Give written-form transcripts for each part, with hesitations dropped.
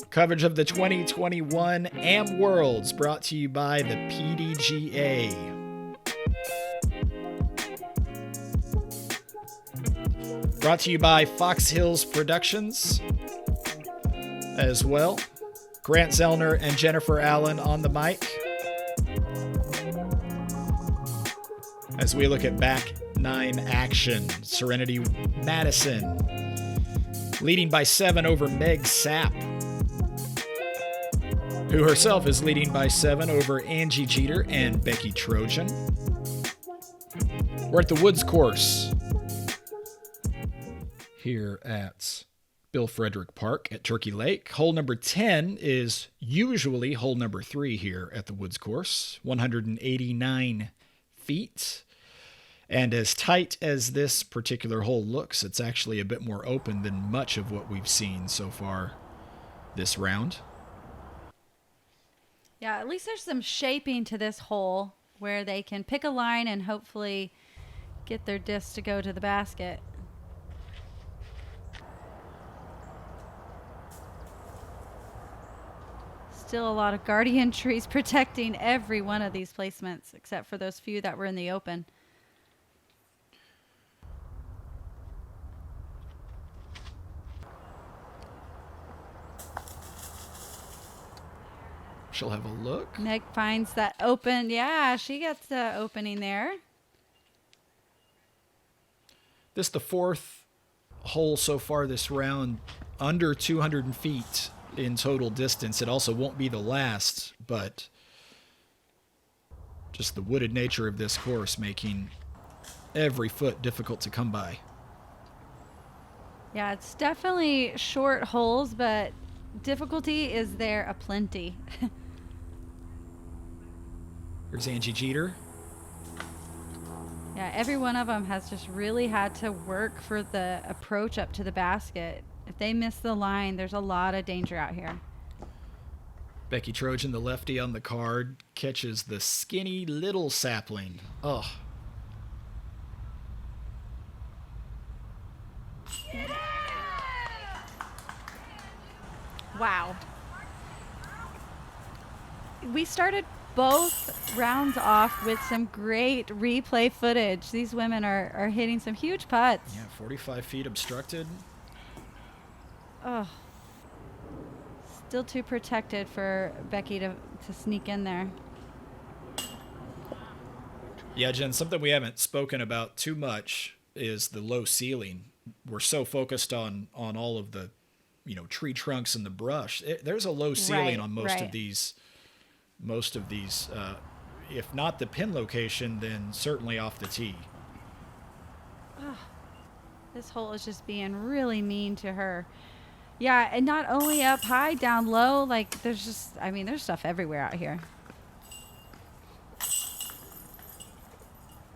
Coverage of the 2021 AM Worlds brought to you by the PDGA. Brought to you by Fox Hills Productions as well. Grant Zellner and Jennifer Allen on the mic as we look at back nine action. Serenity Madison leading by 7 over Meg Sapp, who herself is leading by 7 over Angie Jeter and Becky Trojan. We're at the Woods course here at Bill Frederick Park at Turkey Lake. Hole number 10 is usually hole number 3 here at the Woods course, 189 feet. And as tight as this particular hole looks, it's actually a bit more open than much of what we've seen so far this round. Yeah, at least there's some shaping to this hole where they can pick a line and hopefully get their disc to go to the basket. Still a lot of guardian trees protecting every one of these placements, except for those few that were in the open. She'll have a look. Meg finds that open. Yeah, she gets the opening there. This is the 4th hole so far this round, under 200 feet in total distance. It also won't be the last, but just the wooded nature of this course making every foot difficult to come by. Yeah, it's definitely short holes, but difficulty is there aplenty. Here's Angie Jeter. Yeah, every one of them has just really had to work for the approach up to the basket. If they miss the line, there's a lot of danger out here. Becky Trojan, the lefty on the card, catches the skinny little sapling. Oh. Wow. We started both rounds off with some great replay footage. These women are hitting some huge putts. Yeah, 45 feet obstructed. Oh. Still too protected for Becky to sneak in there. Yeah, Jen, something we haven't spoken about too much is the low ceiling. We're so focused on all of the, tree trunks and the brush. There's a low ceiling on most of these. If not the pin location, then certainly off the tee. Oh, this hole is just being really mean to her. Yeah, and not only up high, down low, like there's stuff everywhere out here.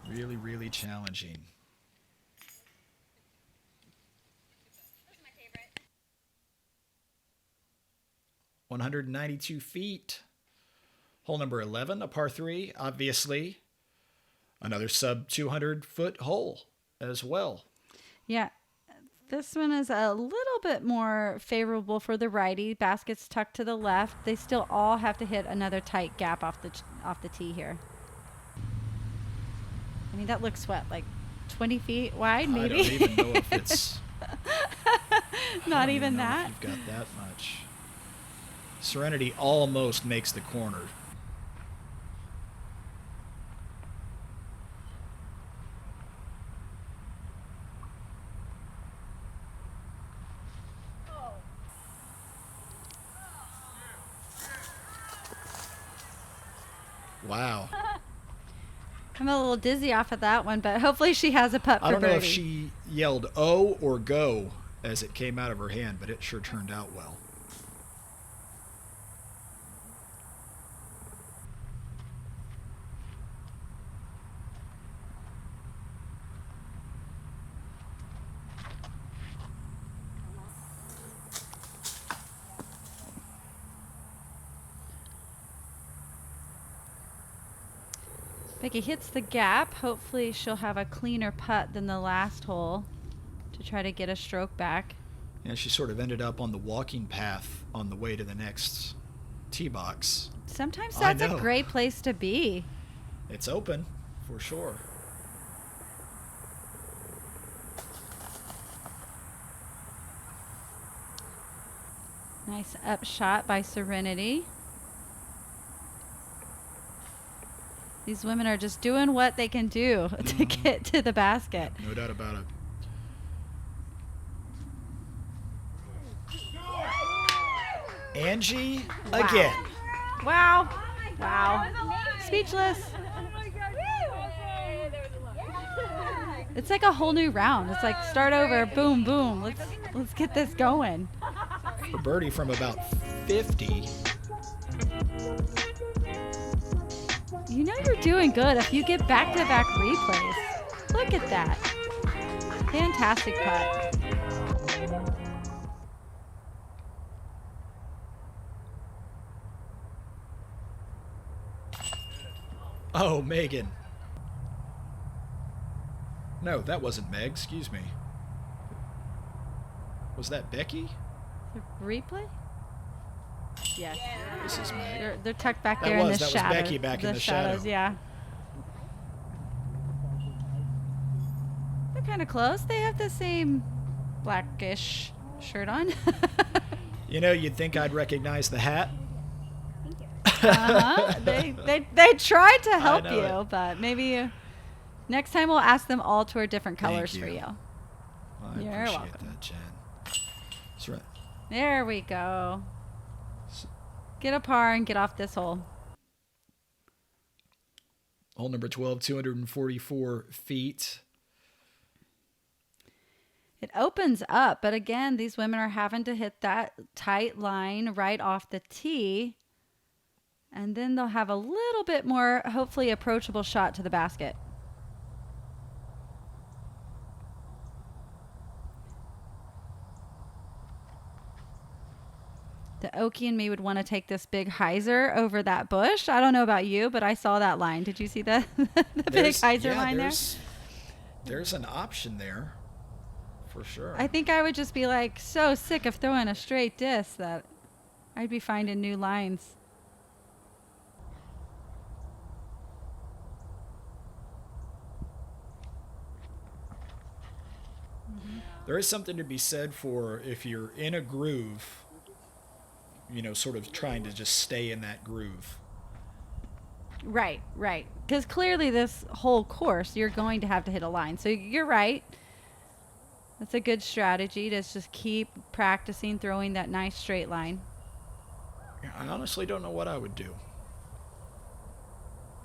Really, really challenging. This is my favorite. 192 feet. Hole number 11, a par 3, obviously. Another sub 200 foot hole as well. Yeah, this one is a little bit more favorable for the righty. Basket's tucked to the left. They still all have to hit another tight gap off the tee here. I mean, that looks what, like 20 feet wide, maybe? I don't even know if it's... Not even that? You've got that much. Serenity almost makes the corner. Wow. I'm a little dizzy off of that one, but hopefully she has a putt for I don't know if birdie. she yelled "oh" or "go" as it came out of her hand, but it sure turned out well. Becky hits the gap. Hopefully she'll have a cleaner putt than the last hole to try to get a stroke back. And she sort of ended up on the walking path on the way to the next tee box. Sometimes I that's a know. great place to be. It's open, for sure. Nice up shot by Serenity. These women are just doing what they can do to get to the basket. No doubt about it. Angie again. Wow. Wow. Speechless. It's like a whole new round. It's like start over, boom, boom. Let's get this going. A birdie from about 50. You know you're doing good if you get back-to-back replays. Look at that. Fantastic putt. Oh, Megan. No, that wasn't Meg. Excuse me. Was that Becky? The replay? Yes. This is Meg. They're tucked back That there in was- the that was shadows. Becky back in the shadows, shadow. yeah. They're kind of close. They have the same blackish shirt on. You know, you'd think I'd recognize the hat. Uh-huh. They tried to help know you, it. but maybe next time we'll ask them all to wear different colors Thank for you. you. I You're appreciate welcome. that, Jen. That's right. There we go. Get a par and get off this hole. Hole number 12, 244 feet. It opens up, but again, these women are having to hit that tight line right off the tee. And then they'll have a little bit more, hopefully, approachable shot to the basket. The Okie and me would want to take this big hyzer over that bush. I don't know about you, but I saw that line. Did you see the big hyzer line there? There's an option there, for sure. I think I would just be like so sick of throwing a straight disc that I'd be finding new lines. There is something to be said for if you're in a groove, you know, sort of trying to just stay in that groove. Right. Because clearly this whole course, you're going to have to hit a line. So you're right. That's a good strategy to just keep practicing throwing that nice straight line. I honestly don't know what I would do.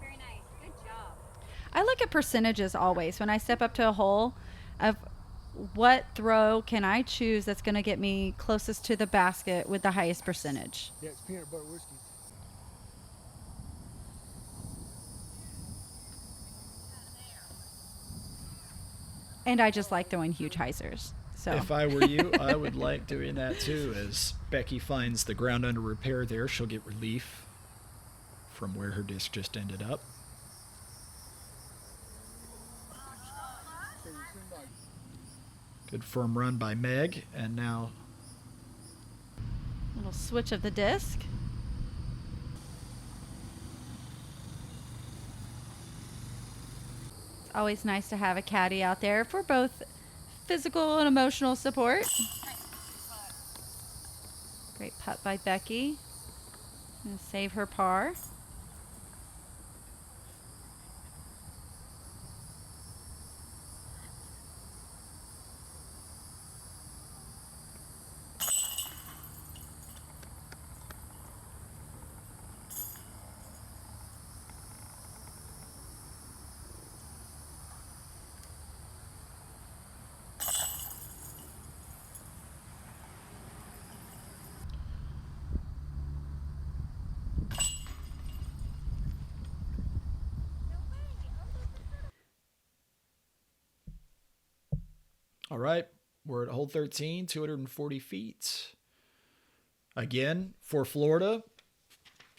Very nice. Good job. I look at percentages always when I step up to a hole of what throw can I choose that's going to get me closest to the basket with the highest percentage. Yeah, it's peanut butter whiskey. And I just like throwing huge hyzers. So If I were you, I would like doing that too. As Becky finds the ground under repair there, she'll get relief from where her disc just ended up. Good firm run by Meg, and now little switch of the disc. It's always nice to have a caddy out there for both physical and emotional support. Great putt by Becky. Gonna save her par. all right, we're at hole 13, 240 feet. Again, for Florida,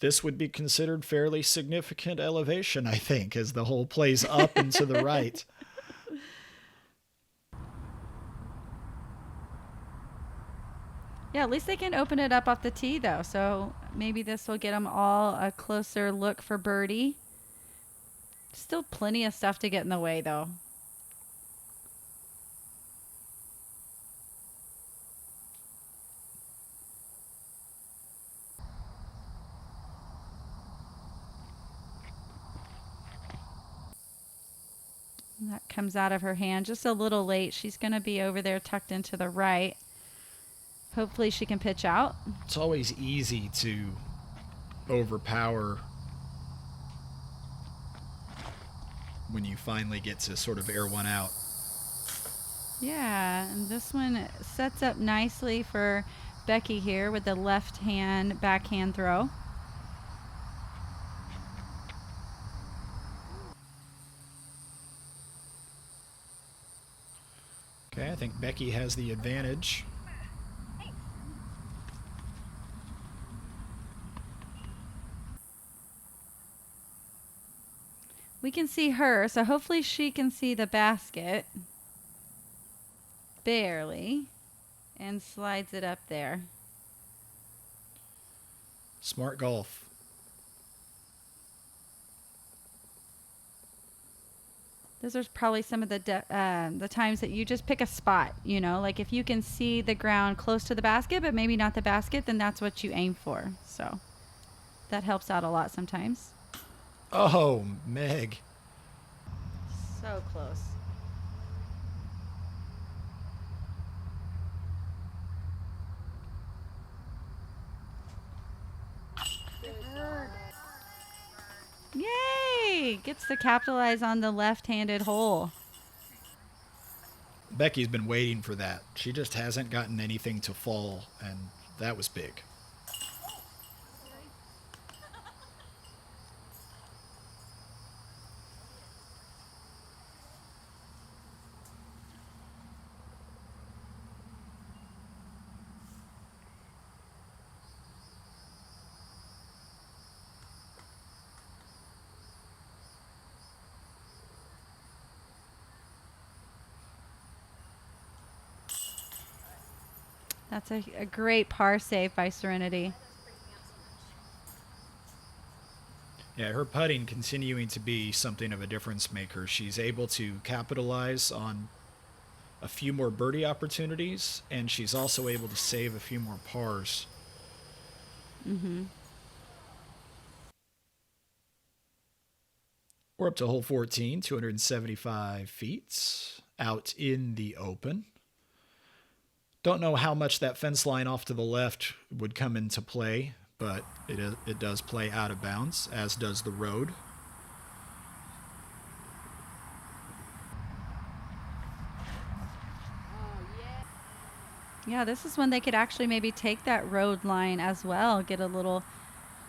this would be considered fairly significant elevation, I think, as the hole plays up and to the right. Yeah, at least they can open it up off the tee, though. So maybe this will get them all a closer look for birdie. Still plenty of stuff to get in the way, though. And that comes out of her hand just a little late. She's going to be over there tucked into the right. Hopefully she can pitch out. It's always easy to overpower when you finally get to sort of air one out. Yeah, and this one sets up nicely for Becky here with the left hand backhand throw. Okay, I think Becky has the advantage. We can see her, so hopefully she can see the basket. Barely. And slides it up there. Smart golf. Those are probably some of the times that you just pick a spot, you know, like if you can see the ground close to the basket, but maybe not the basket, then that's what you aim for. So that helps out a lot sometimes. Oh, Meg. So close. Yay! Gets to capitalize on the left-handed hole. Becky's been waiting for that. She just hasn't gotten anything to fall, and that was big. That's a great par save by Serenity. Yeah, her putting continuing to be something of a difference maker. She's able to capitalize on a few more birdie opportunities, and she's also able to save a few more pars. Mm-hmm. We're up to hole 14, 275 feet, out in the open. Don't know how much that fence line off to the left would come into play, but it does play out of bounds, as does the road. Yeah, this is when they could actually maybe take that road line as well, get a little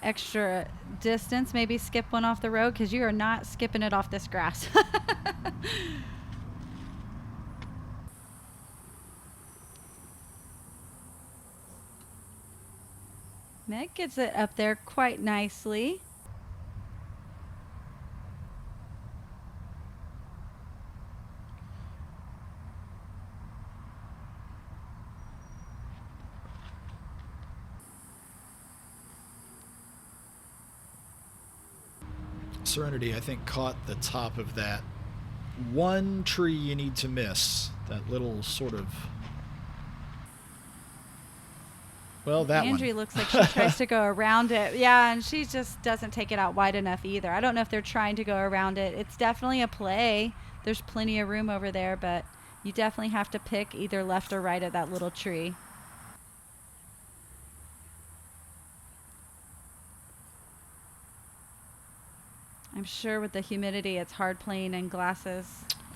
extra distance, maybe skip one off the road, because you are not skipping it off this grass. Meg gets it up there quite nicely. Serenity, I think, caught the top of that one tree you need to miss. That little sort of... Well, that Angie one. looks like she tries to go around it. Yeah, and she just doesn't take it out wide enough either. I don't know if they're trying to go around it. It's definitely a play. There's plenty of room over there, but you definitely have to pick either left or right of that little tree. I'm sure with the humidity, it's hard playing in glasses.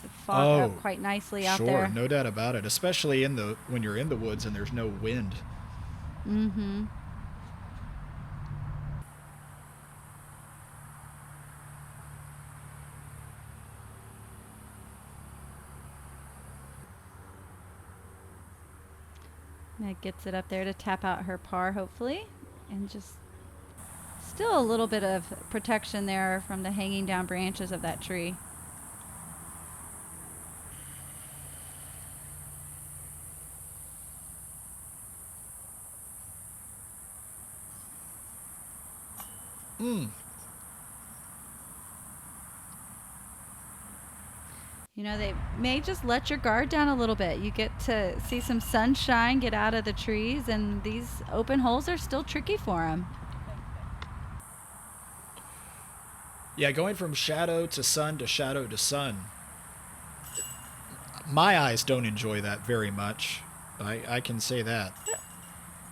It fog up quite nicely out there. Sure, no doubt about it, especially when you're in the woods and there's no wind. Mm-hmm. Meg gets it up there to tap out her par, hopefully. And just still a little bit of protection there from the hanging down branches of that tree. You know, they may just let your guard down a little bit. You get to see some sunshine, get out of the trees, and these open holes are still tricky for them. Yeah, going from shadow to sun to shadow to sun. My eyes don't enjoy that very much. I can say that.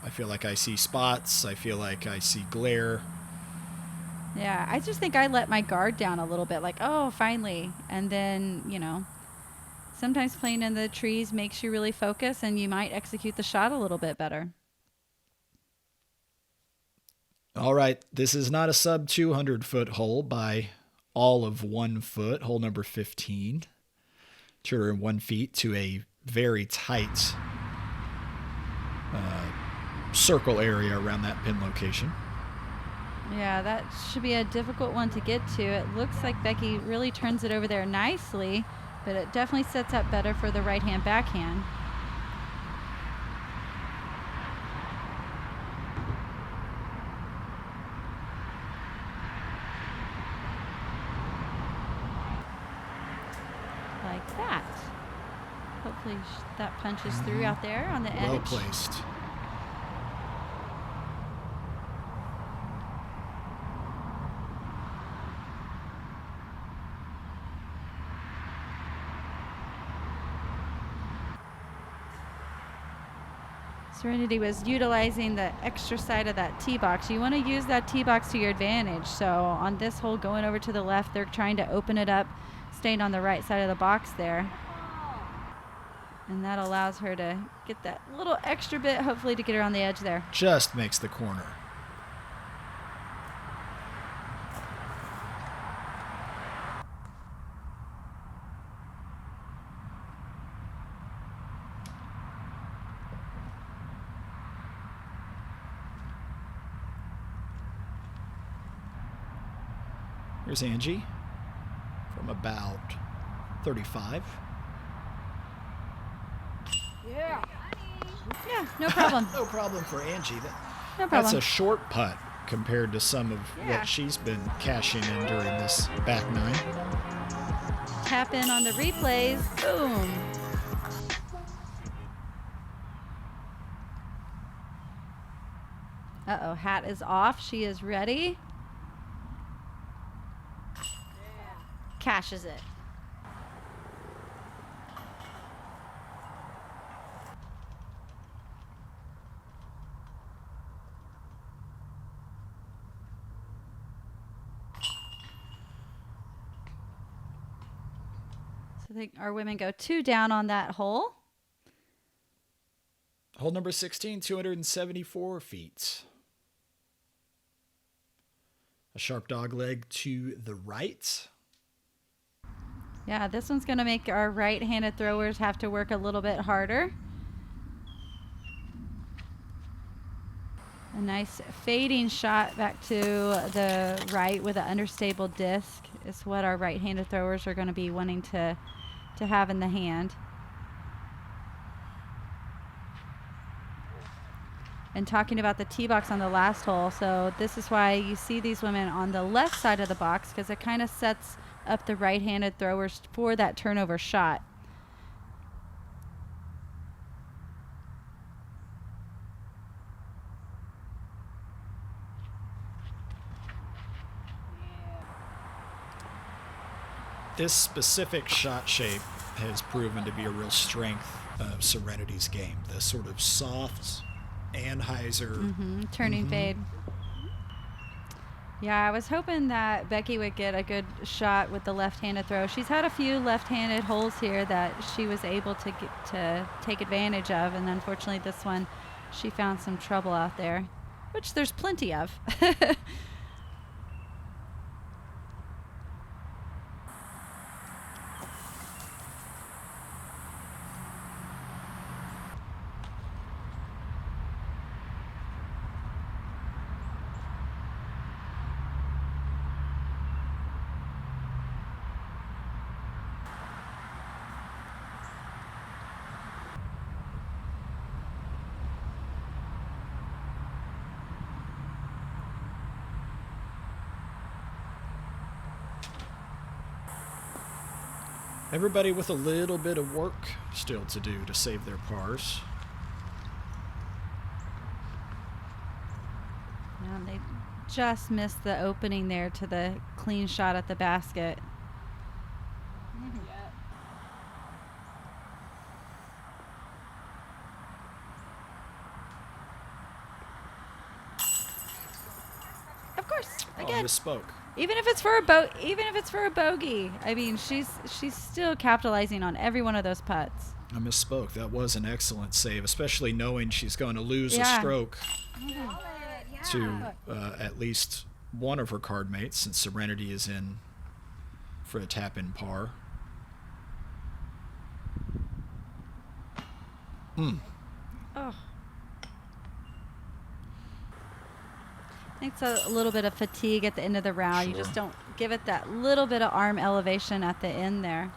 I feel like I see spots. I feel like I see glare. Yeah, I just think I let my guard down a little bit, like, oh, finally. And then, you know, sometimes playing in the trees makes you really focus and you might execute the shot a little bit better. All right, this is not a sub 200-foot hole by all of 1 foot, hole number 15. 201 feet to a very tight circle area around that pin location. Yeah, that should be a difficult one to get to. It looks like Becky really turns it over there nicely, but it definitely sets up better for the right-hand backhand. Like that. Hopefully that punches through out there on the edge. Well placed. Serenity was utilizing the extra side of that tee box. You want to use that tee box to your advantage. So on this hole going over to the left, they're trying to open it up, staying on the right side of the box there. And that allows her to get that little extra bit, hopefully to get her on the edge there. Just makes the corner. Here's Angie from about 35. Yeah, no problem. No problem for Angie. No problem. That's a short putt compared to some of what she's been cashing in during this back nine. Tap in on the replays. Boom. Uh-oh, hat is off. She is ready. Cashes it. So I think our women go 2 down on that hole. Hole number 16, 274 feet. A sharp dog leg to the right. Yeah, this one's going to make our right-handed throwers have to work a little bit harder. A nice fading shot back to the right with an understable disc is what our right-handed throwers are going to be wanting to have in the hand. And talking about the tee box on the last hole, so this is why you see these women on the left side of the box, because it kind of sets up the right-handed throwers for that turnover shot. This specific shot shape has proven to be a real strength of Serenity's game. The sort of soft Anheuser turning fade. Yeah, I was hoping that Becky would get a good shot with the left-handed throw. She's had a few left-handed holes here that she was able to get to take advantage of, and unfortunately this one she found some trouble out there, which there's plenty of. Everybody with a little bit of work still to do to save their pars. And they just missed the opening there to the clean shot at the basket. Of course, again. Oh, misspoke. Even if it's for a bogey, I mean, she's still capitalizing on every one of those putts. I misspoke. That was an excellent save, especially knowing she's going to lose a stroke to at least one of her card mates, since Serenity is in for a tap-in par. Oh. I think it's a little bit of fatigue at the end of the round. Sure. You just don't give it that little bit of arm elevation at the end there.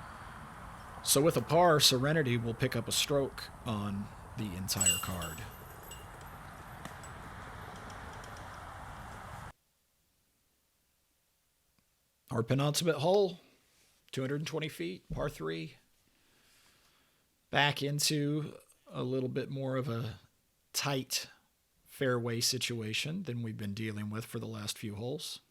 So with a par, Serenity will pick up a stroke on the entire card. Our penultimate hole, 220 feet, par 3. Back into a little bit more of a tight fairway situation than we've been dealing with for the last few holes.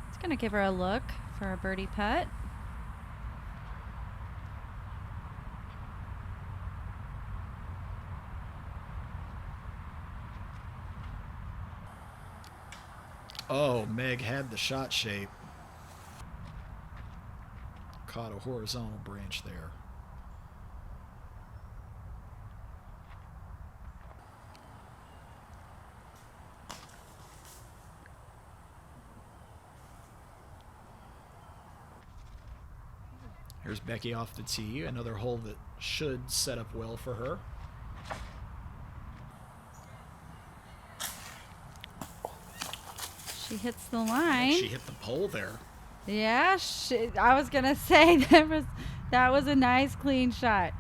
It's going to give her a look for a birdie putt. Oh, Meg had the shot shape. Caught a horizontal branch there. Here's Becky off the tee, another hole that should set up well for her. She hits the line. She hit the pole there. Yeah, I was going to say that was a nice clean shot.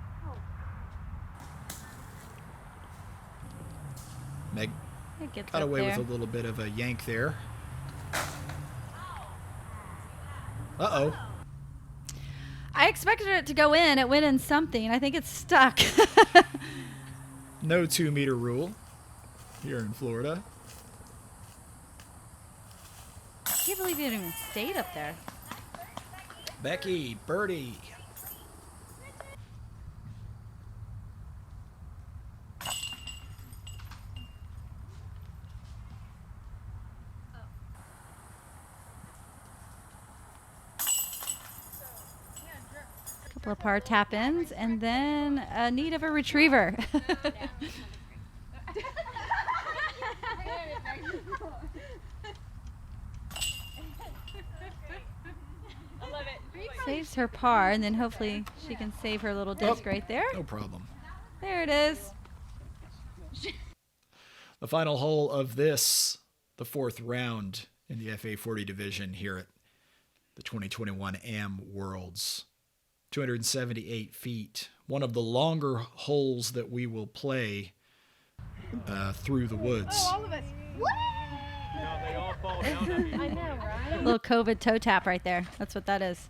Meg It gets got up away there. with a little bit of a yank there. Uh-oh. I expected it to go in. It went in something. I think it's stuck. No 2-meter rule here in Florida. I can't believe it even stayed up there. Becky, birdie. Couple of par tap-ins, and then a need of a retriever. Saves her par, and then hopefully she can save her little disc right there. No problem. There it is. The final hole of this, the 4th round in the FA40 division here at the 2021 AM Worlds. 278 feet. One of the longer holes that we will play through the woods. All of us. What? No, they all fall down at me. I know, right? Little COVID toe tap right there. That's what that is.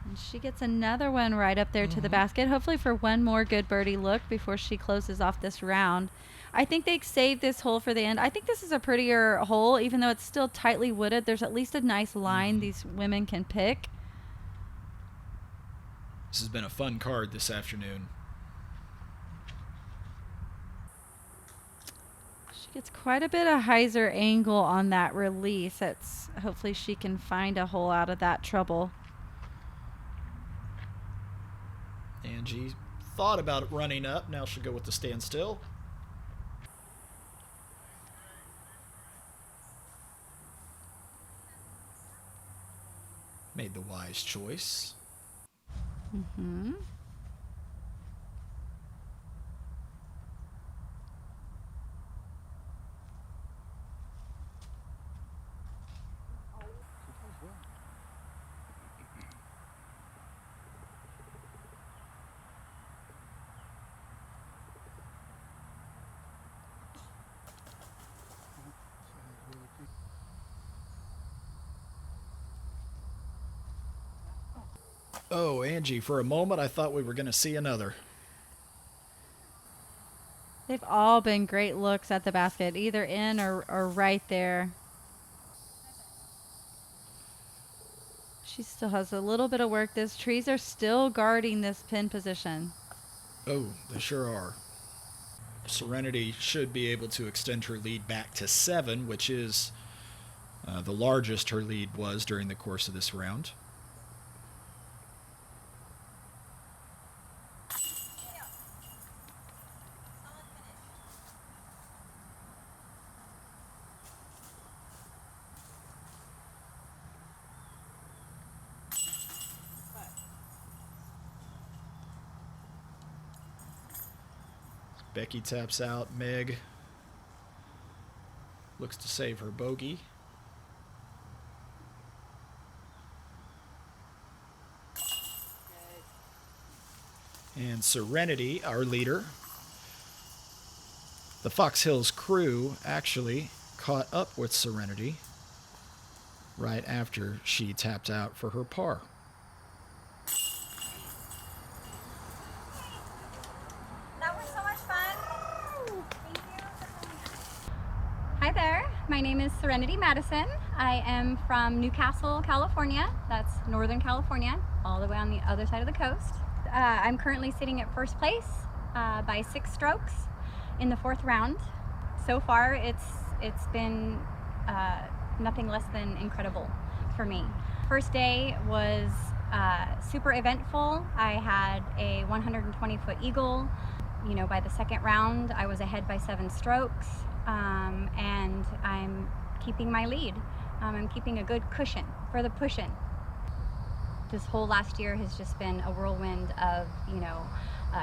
And she gets another one right up there to the basket, hopefully for one more good birdie look before she closes off this round. I think they saved this hole for the end. I think this is a prettier hole, even though it's still tightly wooded. There's at least a nice line these women can pick. This has been a fun card this afternoon. She gets quite a bit of hyzer angle on that release. It's hopefully she can find a hole out of that trouble. Angie thought about it running up. Now she'll go with the standstill. Made the wise choice. Oh, Angie, for a moment I thought we were going to see another. They've all been great looks at the basket, either in or right there. She still has a little bit of work. Those trees are still guarding this pin position. Oh, they sure are. Serenity should be able to extend her lead back to 7, which is the largest her lead was during the course of this round. Becky taps out. Meg looks to save her bogey. And Serenity, our leader. The Fox Hills crew actually caught up with Serenity right after she tapped out for her par. That was so much fun. Thank you. Hi there. My name is Serenity Madison. I am from Newcastle, California. That's Northern California, all the way on the other side of the coast. I'm currently sitting at first place by 6 strokes in the 4th round. So far, it's been nothing less than incredible for me. First day was super eventful. I had a 120-foot eagle. You know, by the 2nd round, I was ahead by 7 strokes, and I'm keeping my lead. I'm keeping a good cushion for the push-in. This whole last year has just been a whirlwind of,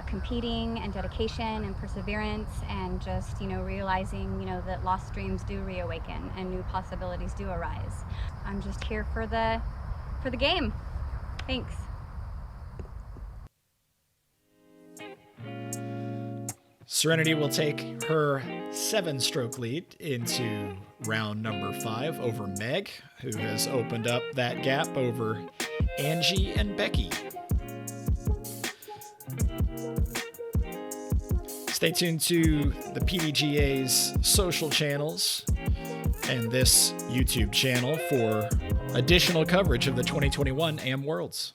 competing and dedication and perseverance, and just, realizing, that lost dreams do reawaken and new possibilities do arise. I'm just here for the game. Thanks. Serenity will take her 7-stroke lead into round number 5 over Meg, who has opened up that gap over Angie and Becky. Stay tuned to the PDGA's social channels and this YouTube channel for additional coverage of the 2021 AM Worlds.